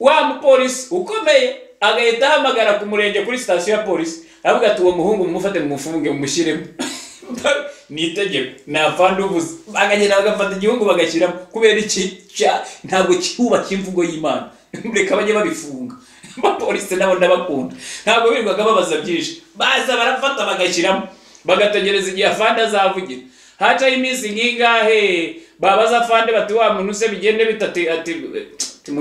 wa mupolisi ukomeye agahita ahamagara ku murenge kuri sitasiyo ya polisi aravuga ati uwo muhungu mumufate mumufunge mumushyiremo ni itegeko nafandi uvuze bagagenda bagafata igihungu bagashyiramo kubera iki ntabwo cyubaka imvugo y'Imana reka bajye babifunga abapolisi nabo ndabakunda ntabwo birirwaga babaza byinshi baza barafata bagashyiramo bagategereza igihe afande azavugira hacaho iminsi ngingahe babaza afande bati wa muntu se bigende bitati ati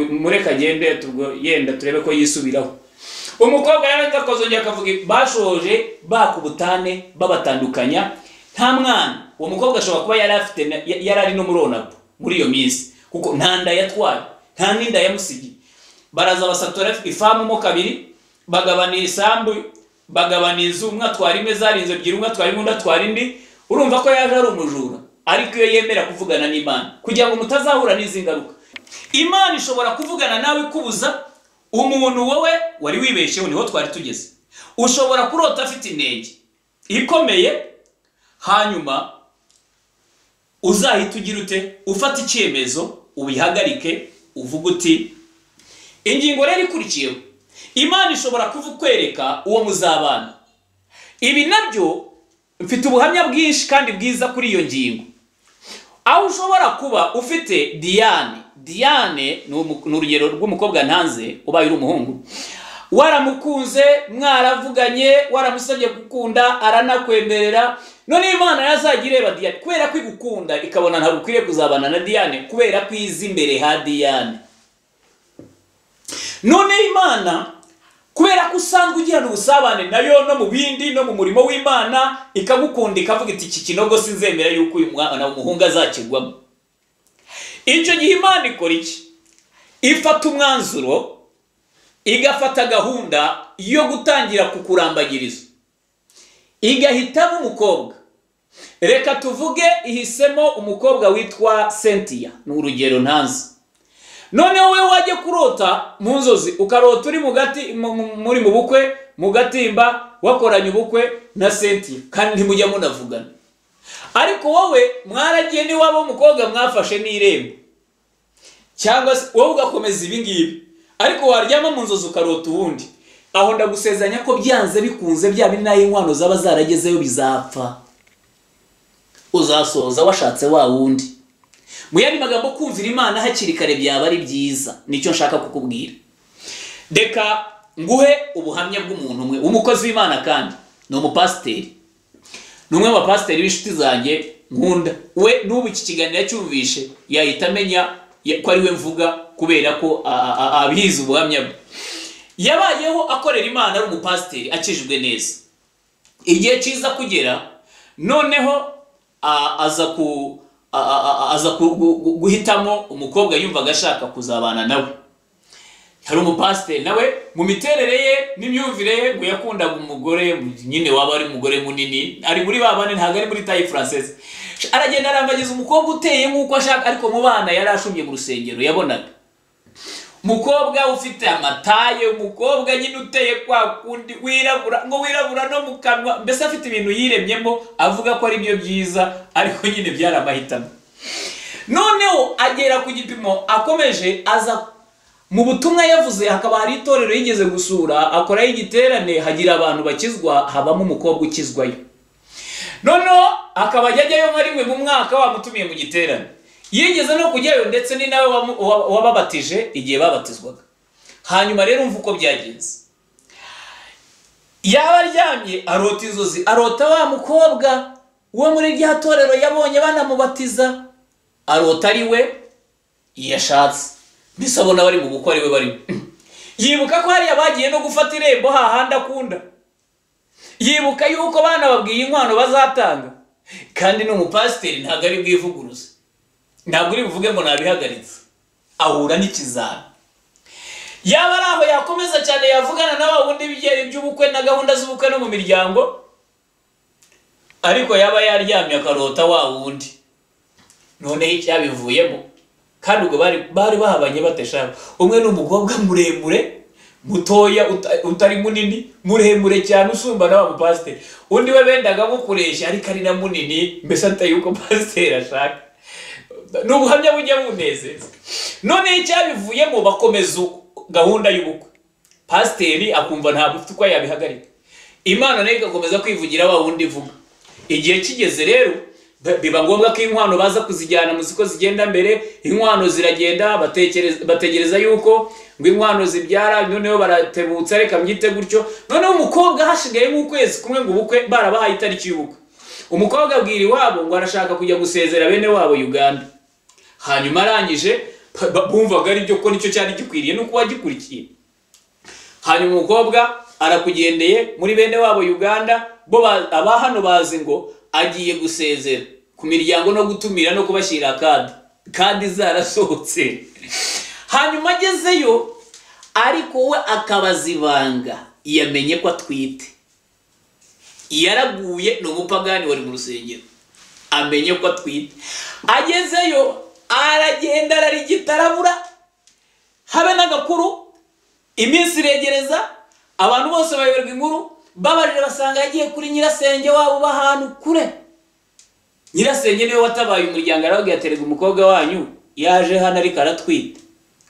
mureka agende tubwo yenda turebe ko yisubiraho umukobwa yaranza kozongera akavuga bashoje bakubutane babatandukanya nta mwana uwo mukobwa ashobora kuba yarari no muronapo muri iyo minsi kuko ntanda yatwaye nta ninda yamusigi baraza basatora ifamu mo kabiri bagabana isambu bagabana inzu umwe atwara imwe zarinze ebyiri umwe atwara imwe undi atwara indi urumva ko yaje ari umujura ariko iyo yemera kuvugana n'Imana kugira ngo mutazahura n'izi ngaruka Imana ishobora kuvugana nawe kubuza umuntu wowe wari wibesheho niho twari tugeze ushobora kurota afite intege ikomeye hanyuma uzahita ugira ute ufata icyemezo ubihagarike uvuga uti ingingo rero ikurikiyeho Imana ishobora kukwereka uwo muzabana ibi nabyo mfite ubuhamya bwinshi kandi bwiza kuri iyo ngingo aho ushobora kuba ufite Diane ni urugero rw'umukobwa ntanze ubaye uri umuhungu waramukunze mwaravuganye waramusabye gukunda aranakwemerera none Imana yazajya ireba Diane kubera ko igukunda ikabona ntabwo ukwiriye kuzabana na Diane kubera ko izi imbere ha Diane none Imana kubera ko usanzwe ugirana ubusabane nayo no mu bindi no mu murimo w'Imana ikagukunda ikavuga iti iki kinogo sinzemera yuko uyu mwana w'umuhungu azakigwamo icyo gihe Imana ikora iki ifata umwanzuro igafata gahunda yo gutangira kukurambagiriza igahitamo umukobwa reka tuvuge ihisemo umukobwa witwa Cynthia ni urugero ntanzi none wowe wajye kurota mu nzozi ukarota uri muri mu bukwe mu gatimba wakoranye ubukwe na Cynthia kandi ntimujya munavugana ariko wowe mwaragiye ni wabo umukobwa mwafashe n'irembo cyangwa wowe ugakomeza ibingibi ariko waryama mu nzozi ukarota ubundi aho ndagusezanya ko byanze bikunze bya binaye inkwano zaba zaragezeyo bizapfa uzasoza washatse wa wundi mu yandi magambo kumvira Imana hakiri kare byaba ari byiza nicyo nshaka kukubwira deka nguhe ubuhamya bw'umuntu umwe umukozi w'Imana kandi ni umupasiteri numwe mu bapasiteri b'inshuti zanjye nkunda we n'ubu iki kiganiro cyumvishe yahita amenya ko ari we mvuga kubera ko abihiza ubuhamya bwe yabayeho akorera Imana ari umupasiteri akijijwe neza igihe cyiza kugera noneho aza guhitamo umukobwa yumvaga ashaka kuzabana nawe hari umupasiteri nawe mu miterere ye n'imyumvire ye ngo yakundaga umugore nyine waba ari umugore munini ari muri babane ntabwo ari muri taille française aragenda arambagiza umukobwa uteye nk'uko ashaka ariko mu bana yari ashumbye mu rusengero yabonaga umukobwa ufite amataye umukobwa nyine uteye kwa kundi wirabura ngo wirabura no mu kanwa mbese afite ibintu yiremyemo avuga ko ari byo byiza ariko nyine byaramahitamo noneho agera ku gipimo akomeje aza mu butumwa yavuze hakaba hari itorero yigeze gusura akoraho igiterane hagira abantu bakizwa habamo umukobwa ukizwayo noneho akaba ajyayo nka rimwe mu mwaka wamutumiye mu giterane yigeze no kujyayo ndetse ni nawe wababatije igihe babatizwaga hanyuma rero umva uko byagenze yaba aryamye arota inzozi arota wa mukobwa wo muri rya torero yabonye banamubatiza arota ari we yashatse mbese abona bari mu bukwe ari we barimo yibuka ko hariya bagiye no gufata irembo hahandi akunda yibuka yuko bana babwiye inkwano bazatanga kandi n'umupasiteri ntabwo ari bwivuguruze ntabwo uri buvuge ngo nabihagaritse ahura n'ikizami yaba ari aho yakomeza cyane yavugana n'aba wundi bigera iby'ubukwe na gahunda z'ubukwe no mu miryango ariko yaba yaryamye akarota wa wundi noneho icyabivuyemo kandi ubwo bari bahabanye bateshaka umwe n'umukobwa muremure mutoya utari munini muremure cyane usumba na wa pasiteri. Undi we bendaga gukoresha ariko ari na munini mbese ataye uko pasiteri ashaka. N'ubuhamya bujya bunezeza. None icyabivuyemo bakomeza gahunda y'ubukwe. Pasiteri akumva ntabwo ufite uko yabihagarika. Imana nayo igakomeza kwivugira wa wundi ivuga. Igihe kigeze rero biba ngombwa ko inkwano baza kuzijyana mu ziko zigenda mbere. Inkwano ziragenda bategereza yuko ngo inkwano zibyara, noneho baratebutsa reka mbyite gutyo. Noneho umukobwa hashigaye nk'ukwezi kumwe ngo ubukwe barabahaye itariki y'ubukwe. Umukobwa abwira iwabo ngo arashaka kujya gusezera bene wabo Uganda. Hanyuma arangije bumvaga ari byo ko nicyo cyari gikwiriye nuko wagikurikiye. Hanyuma umukobwa arakugendeye muri bene wabo Uganda, bo aba hano bazi ngo agiye gusezera ku miryango no gutumira no kubashyira kadi zarasohotse. Hanyuma agezeyo ariko we akabazibanga yamenye ko atwite. Yaraguye no mupagani wari mu rusengero amenye ko atwite. Agezeyo aragenda ararigitarabura habe n'agakuru. Iminsi iregereza abantu bose bayoberwa inkuru, babarire basanga yagiye kuri nyirasenge wabo bahantu kure. Nyirasenge niwe watabaye umuryango aravuga yaterega umukobwa wanyu yaje hano ariko aratwite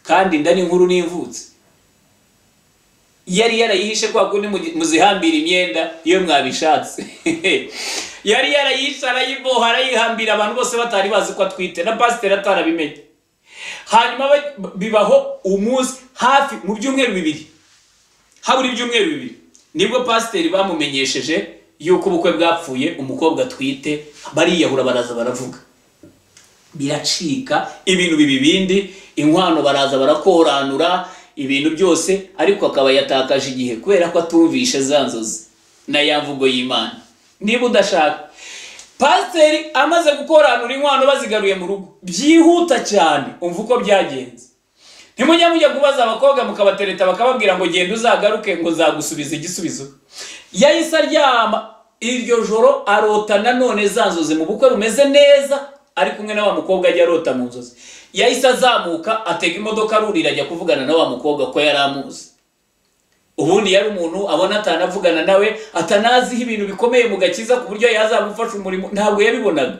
kandi ndani inkuru n'imvutse. Yari yarayihishe kwa kundi muzihambira imyenda iyo mwabishatse. Yari yarayihishe arayiboha arayihambira abantu bose batari bazi ko atwite na pasiteri atarabimenye. Hanyuma bibaho umunsi hafi mu byumweru bibiri, habura ibyumweru bibiri nibwo pasiteri bamumenyesheje yuko ubukwe bwapfuye, umukobwa atwite. Bariyahura baraza baravuga, biracika ibintu bibindi, inkwano baraza barakoranura ibintu byose, ariko akaba yatakaje igihe kubera ko atumvishe za nzozi na ya mvugo y'Imana. Niba udashaka pasiteri amaze gukoranura inkwano bazigaruye mu rugo byihuta cyane, umva uko byagenze. Ntimujya kubaza abakobwa mukabatereta bakababwira ngo genda uzagaruke ngo zagusubiza igisubizo. Yahise aryama iryo joro arota nanone za nzozi mu bukwe rumeze neza, ari kumwe na wa mukobwa ajya arota mu nzozi. Yahise azamuka atega imodoka arurira ajya kuvugana na wa mukobwa ko yari amuzi. Ubundi yari umuntu abona atanavugana nawe, atanaziho ibintu bikomeye mu gakiza ku buryo yazamufasha umurimo, ntabwo yabibonaga.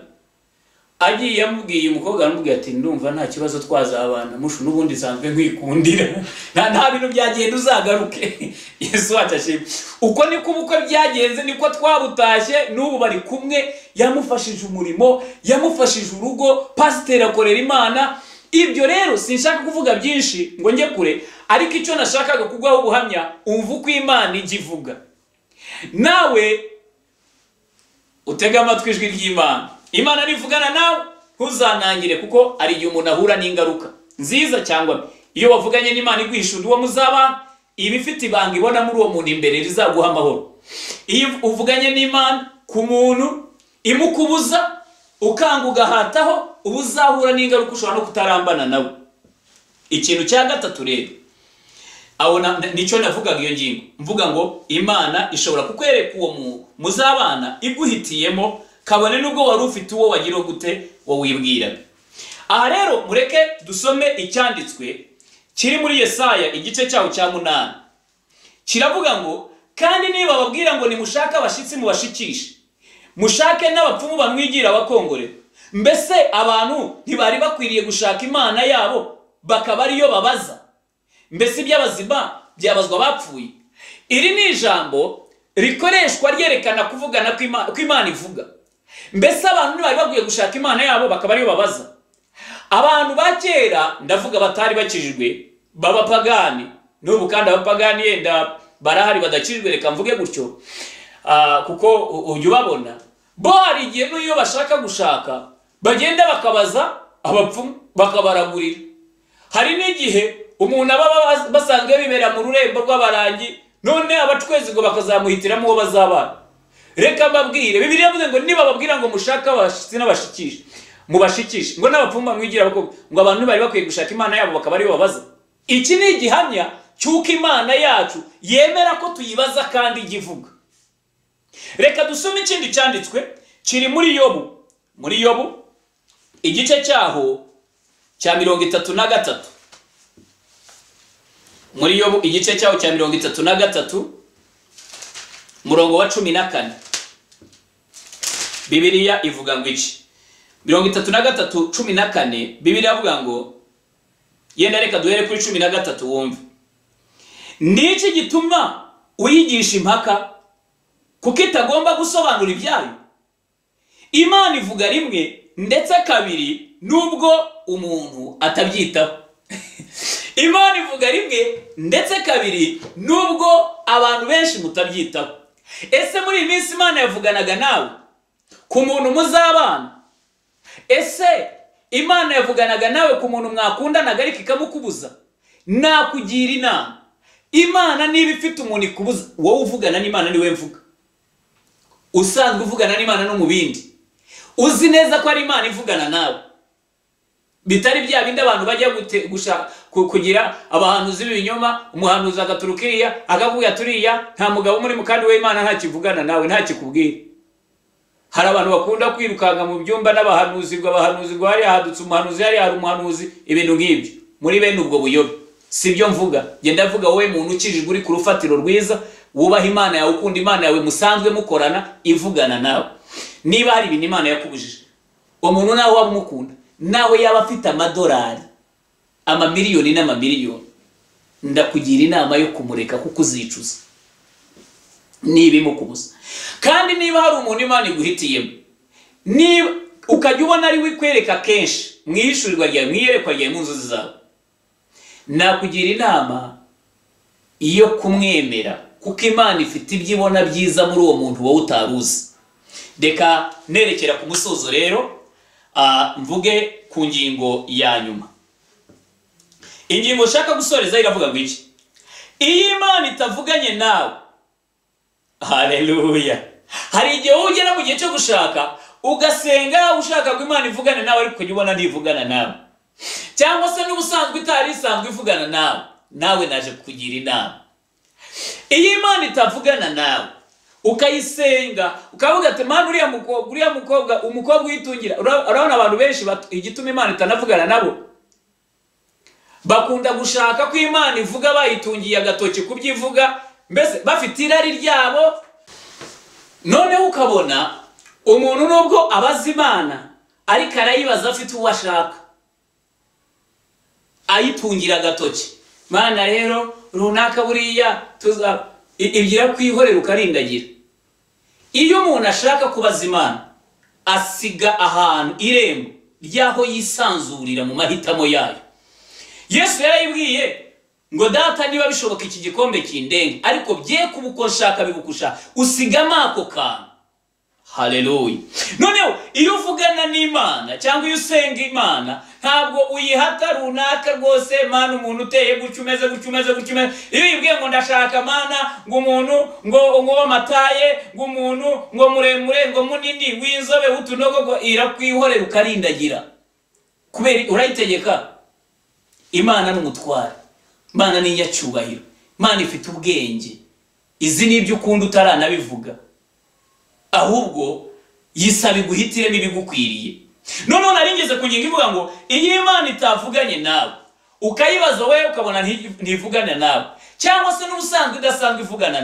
Agiye yamubwiye umukobwa aramubwira ati ndumva nta kibazo twazabana mushu n'ubundi sanzwe nkwikundira nta bintu byagenda uzagaruke. Yesu atashimye. Uko niko ubukwe byagenze, niko twabutashye n'ubu bari kumwe. Yamufashije umurimo, yamufashije urugo, pasiteri akorera Imana. Ibyo rero sinshaka kuvuga byinshi ngo njye kure, ariko icyo nashakaga kugwaho ubuhamya umva uko Imana igivuga. Nawe utega amatwi ijwi ry'Imana. Imana nivugana nawe ntuzanangire, kuko ari igihe umuntu ahura n'ingaruka nziza cyangwa iyo wavuganye n'Imana igwishura uwo muzaba ibifite ibanga ibona muri uwo muntu imbere rizaguha amahoro. Iyo uvuganye n'Imana ku muntu imukubuza ukanga ugahataho, ubu uzahura n'ingaruka ushobora no kutarambana nawe. Ikintu cya gatatu rero abona nicyo navugaga iyo ngingo, mvuga ngo Imana ishobora kukwereka uwo muzabana iguhitiyemo kabone nubwo wari ufite uwo wagira gute wo wibwiraga. Aha rero mureke dusome icyanditswe kiri muri Yesaya igice cyaho cya 8. Kiravuga ngo kandi niba babwira ngo nimushaka abashitsi mubashikishe, mushake n'abapfumu bamwigira abakongore, mbese abantu ntibari bakwiriye gushaka Imana yabo bakaba ariyo babaza? Mbese iby'abazima byabazwa bapfuye? Iri ni ijambo rikoreshwa ryerekana kuvugana ko Imana ivuga. Mbese abantu ntibari bakwiye gushaka Imana yabo bakaba ariyo babaza? Abantu ba kera ndavuga batari bakijijwe b'abapagani, n'ubu kandi abapagani yenda barahari badakijijwe, reka mvuge gutyo kuko ujya ubabona bo hari igihe n'iyo bashaka gushaka bagenda bakabaza abapfumu bakabaragurira. Hari n'igihe umuntu aba basanzwe bibera mu rurembo rw'abarangi, none abacwezi ngo bakazamuhitiramo uwo bazabana. Reka mbabwire, Bibiliya yavuze ngo niba babwira ngo mushaka abashitsi n'abashikishe mubashikishe, ngo n'abapfumu bamwigira abakobwa, ngo abantu bari bakwiye gushaka Imana yabo bakaba ariyo babaza. Iki ni igihamya cy'uko Imana yacu yemera ko tuyibaza kandi igivuga. Reka dusome ikindi cyanditswe kiri muri Yobu. Muri Yobu igice cyaho cya 33. muri Yobu igice cyaho cya 33 murongo wa 14 Bibiliya ivuga ngo iki? 33:14 Bibiliya ivuga ngo, yenda reka duhere kuri 13 wumve. Niki gituma uyigisha impaka kuko itagomba gusobanura ibyayo? Imana ivuga rimwe ndetse kabiri nubwo umuntu atabyitaho. Imana ivuga rimwe ndetse kabiri nubwo abantu benshi mutabyitaho. Ese muri iyi minsi Imana yavuganaga nawe ku muntu muzabana? Ese Imana yavuganaga nawe ku muntu mwakundanaga ariko ikamukubuza? Nakugira inama, Imana niba ifite umuntu ikubuza, wowe uvugana n'Imana niwe mvuga. Usanzwe uvugana n'Imana no mu bindi, uzi neza ko ari Imana ivugana nawe, bitari bya bindi abantu bajya kugira abahanuzi b'ibinyoma. Umuhanuzi agaturukiriya akavuga turiya nta mugabo muri mukandi we Imana nta kivugana nawe, nta kikubwira. Hari abantu bakunda kwirukanga mu byumba n'abahanuzi ngo hari hadutse umuhanuzi, hari umuhanuzi, ibintu nk'ibyo. Muri bene ubwo buyobe sibyo mvuga. Genda vuga wowe muntu ukijijwe uri ku rufatiro rwiza, wubaha Imana yawe, ukunda Imana yawe, musanzwe mukorana, ivugana nawe. Niba hari ibintu Imana yakubujije, umuntu nawe waba umukunda, nawe yaba afite amadolari amamiliyoni n'amamiliyoni, ndakugira inama yo kumureka kuko uzicuza niba imukubuza. Kandi niba hari umuntu Imana iguhitiyemo, niba ukajya ubona ari wikwereka kenshi mwishurirwa ryawe, mwiyerekwa ryawe mu nzozi zawe, nakugira inama iyo kumwemera kuko Imana ifite ibyo ibona byiza muri uwo muntu wowe utaruzi. Reka nerekera ku musozo rero, mvuge ku ngingo ya nyuma. Ingingo ushaka gusoreza iravuga ngo iki? Iyo Imana itavuganye nawe, haleluya, hari igihe ugera mu gihe cyo gushaka ugasenga ushaka ko Imana ivugane nawe ariko ukajya ubona ntivugana nawe, cyangwa se n'ubusanzwe itari isanzwe ivugana nawe naje kukugira inama. Iyo Imana itavugana nawe ukayisenga ukavuga ati Mana uriya mukobwa uyitungira. Urabona abantu benshi igituma Imana itanavugana nabo, bakunda gushaka ko Imana ivuga bayitungiye agatoki kubyivuga, mbese bafite irari ryabo. Noneho ukabona umuntu nubwo abaza Imana ariko arayibaza afite uwo ashaka, ayitungira agatoki. Mana rero runaka buriya ibyira kwihorera ukarindagira. Iyo umuntu ashaka kubaza Imana, asiga ahantu irembo ryaho yisanzurira mu mahitamo yayo. Yesu yarayibwiye ngo data niba bishoboka iki gikombe kindenge, ariko bye kubuko nshaka bibukusha, usigama ako kantu. Haleluya. Noneho iyo uvugana n'Imana cyangwa iyo usenga Imana, ntabwo uyihata runaka rwose, Mana umuntu uteye gutyo umeze gutyo. Iyo yibwiye ngo ndashaka Mana ngo umuntu ngo mataye, ngo umuntu ngo muremure, ngo munini, w'inzobe, utunogo, irakwihorera ukarindagira. Kubera urayitegeka. Imana n'umutware, Imana ni nyacyubahiro, Imana ifite ubwenge, izi nibyo ukunda utaranabivuga, ahubwo yisaba guhitiremo ibigukwiriye. Noneho naringeze ku ngingo ivuga ngo iyo Imana itavuganye nawe ukayibaza wowe ukabona ntivugana nawe, cyangwa se n'ubusanzwe idasanzwe ivugana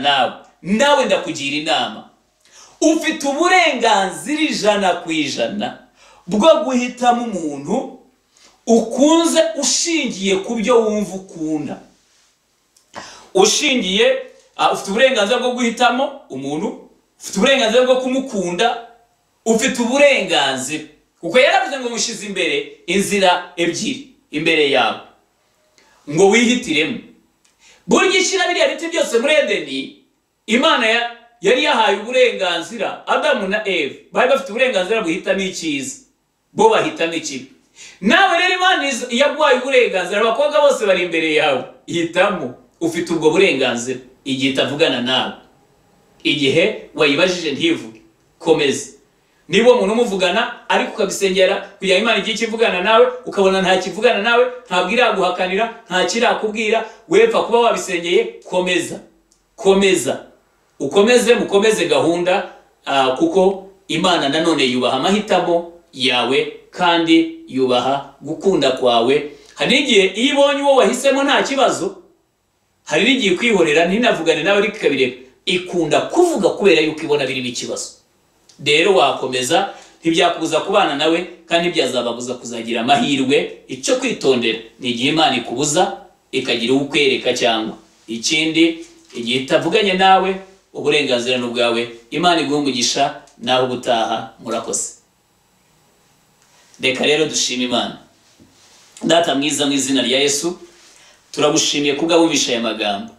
nawe ndakugira inama. Ufite uburenganzira 100% bwo guhitamo umuntu ukunze ushingiye ku byo wumva ukunda. Ufite uburenganzira bwo guhitamo umuntu, ufite uburenganzira bwo kumukunda, ufite uburenganzira. Kuko yaravuze ngo mushize imbere inzira ebyiri imbere yawe ngo wihitiremo. Burya ishyira biriya biti byose muri Edeni, Imana yari yahaye uburenganzira Adamu na Eva, bari bafite uburenganzira buhitamo icyiza, bo bahitamo ikibi. Nawe rero Imana yaguhaye uburenganzira, abakobwa bose bari imbere yawe, hitamo. Ufite ubwo burenganzira igihe itavugana nawe. Igihe wayibajije ntivuge, komeza. Niba umuntu umuvugana ariko ukabisengera kugira Imana igihe kivugana nawe, ukabona nta kivugana nawe, ntabwo iraguhakanira, nta kirakubwira, wepfa kuba wabisengeye, komeza. Mukomeze gahunda, kuko Imana nanone yubaha amahitamo yawe kandi yubaha gukunda kwawe. Hari igihe iyo ibonye uwo wahisemo nta kibazo, hari n'igihe kwihorera ntinavugane nawe ariko ikabireka, ikunda kuvuga kubera yuko ibona birimo ikibazo. Rero wakomeza, ntibyakubuza kubana nawe kandi byazababuza kuzagira amahirwe. Icyo kwitondera ni igihe Imana ikubuza ikagira ukwereka, cyangwa ikindi igihe itavuganye nawe, uburenganzira n'ubwawe. Imana iguhe umugisha, naho ubutaha. Murakoze. Reka rero dushime Imana. Data mwiza, mu izina rya Yesu turagushimiye kubw'abumvisha aya magambo.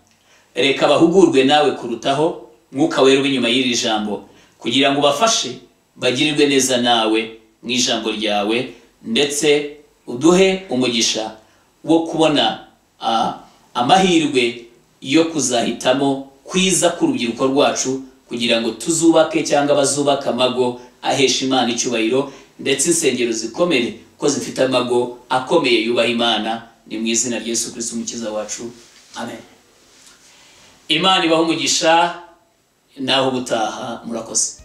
Reka bahugurwe nawe kurutaho, Mwuka Wera ube inyuma y'iri jambo, kugira ngo bafashe bagirirwe neza nawe mu ijambo ryawe, ndetse uduhe umugisha wo kubona amahirwe yo kuzahitamo kwiza k'urubyiruko rwacu, kugira ngo tuzubake cyangwa bazubake amago ahesha Imana icyubahiro, ndetse insengero zikomere ko zifite amago akomeye yubaha Imana. Ni mu izina rya Yesu Kristo umukiza wacu, amen. Imana ibahe umugisha, naho ubutaha. Murakoze.